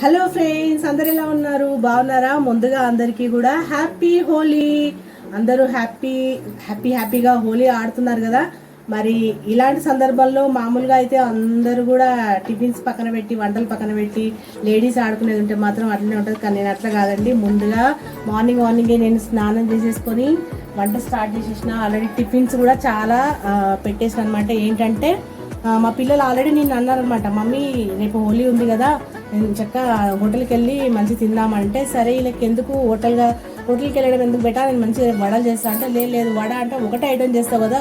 Hello friends, అందరు ఎలా ఉన్నారు? బాగున్నారా? ముందుగా అందరికీ కూడా హ్యాపీ హోలీ. అందరూ హ్యాపీగా హోలీ ఆడుతున్నారు కదా. మరి ఇలాంటి సందర్భాల్లో మామూలుగా అయితే అందరూ కూడా టిఫిన్స్ పక్కన పెట్టి, వంటలు పక్కన పెట్టి లేడీస్ ఆడుకునేది ఉంటే మాత్రం అట్లనే ఉంటుంది. కానీ నేను అట్లా కాదండి. ముందుగా మార్నింగే నేను స్నానం చేసేసుకొని వంట స్టార్ట్ చేసేసిన. ఆల్రెడీ టిఫిన్స్ కూడా చాలా పెట్టేసిన అనమాట. ఏంటంటే మా పిల్లలు ఆల్రెడీ నేను అన్నారనమాట, మమ్మీ రేపు హోలీ ఉంది కదా, నేను చక్కగా హోటల్కి వెళ్ళి మంచి తిందామంటే, సరే వీళ్ళకి ఎందుకు హోటల్కి వెళ్ళడం ఎందుకు బెటా, నేను మంచిగా వడలు చేస్తా అంటే, లేదు వడ అంటే ఒకటే ఐటమ్ చేస్తావు కదా,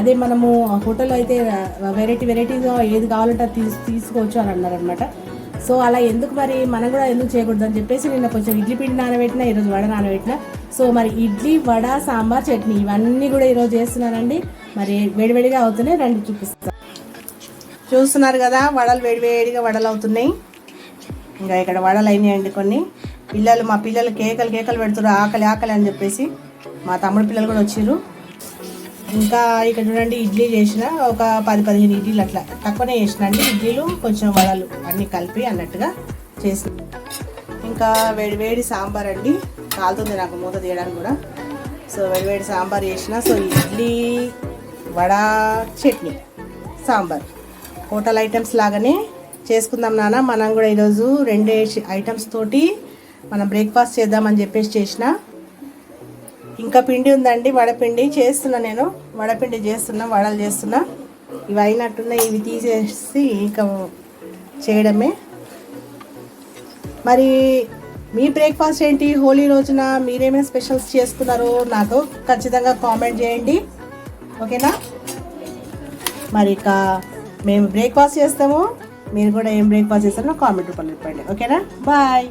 అదే మనము హోటల్లో అయితే వెరైటీగా ఏది కావాలంటే తీసుకోవచ్చు అని అన్నారనమాట. సో అలా ఎందుకు మరి మనం కూడా ఎందుకు చేయకూడదు అని చెప్పేసి నిన్న కొంచెం ఇడ్లీ పిండి నానబెట్టిన, ఈరోజు వడ నానబెట్టిన. సో మరి ఇడ్లీ, వడ, సాంబార్, చట్నీ ఇవన్నీ కూడా ఈరోజు చేస్తున్నానండి. మరి వేడివేడిగా అవుతున్నాయి, రండి చూపిస్తాను. చూస్తున్నారు కదా, వడలు వేడివేడిగా వడలు అవుతున్నాయి. ఇంకా ఇక్కడ వడలు అయినాయండి కొన్ని. మా పిల్లలు కేకలు పెడుతున్నారు, ఆకలి అని చెప్పేసి. మా తమ్ముడు పిల్లలు కూడా వచ్చారు. ఇంకా ఇక్కడ చూడండి, ఇడ్లీ చేసిన ఒక 10-15 ఇడ్లీలు అట్లా తక్కువనే చేసిన అండి. ఇడ్లీలు కొంచెం వడలు అన్నీ కలిపి అన్నట్టుగా చేసిన. ఇంకా వేడివేడి సాంబార్ అండి, కాలుతుంది నాకు మూత తీయడానికి కూడా. సో వేడివేడి సాంబార్ చేసిన. So idli, vada, chutney, sambar hotel items లాగానే చేసుకుందాం నాన్న, మనం కూడా ఈరోజు 2 ఐటమ్స్ తోటి మనం బ్రేక్ఫాస్ట్ చేద్దామని చెప్పేసి చేసిన. ఇంకా పిండి ఉందండి, వడపిండి చేస్తున్నా. నేను వడపిండి చేస్తున్నా, వడలు చేస్తున్నా. ఇవి అయినట్టున్నాయి, ఇవి తీసేసి ఇంకా చేయడమే. మరి మీ బ్రేక్ఫాస్ట్ ఏంటి? హోలీ రోజున మీరేమైనా స్పెషల్స్ చేసుకున్నారో నాకు ఖచ్చితంగా కామెంట్ చేయండి, ఓకేనా? మరి ఇక మేము బ్రేక్ఫాస్ట్ చేస్తాము, మీరు కూడా ఏం బ్రేక్ఫాస్ట్ చేస్తారో కామెంట్ రూపంలో చెప్పండి, ఓకేనా? బాయ్.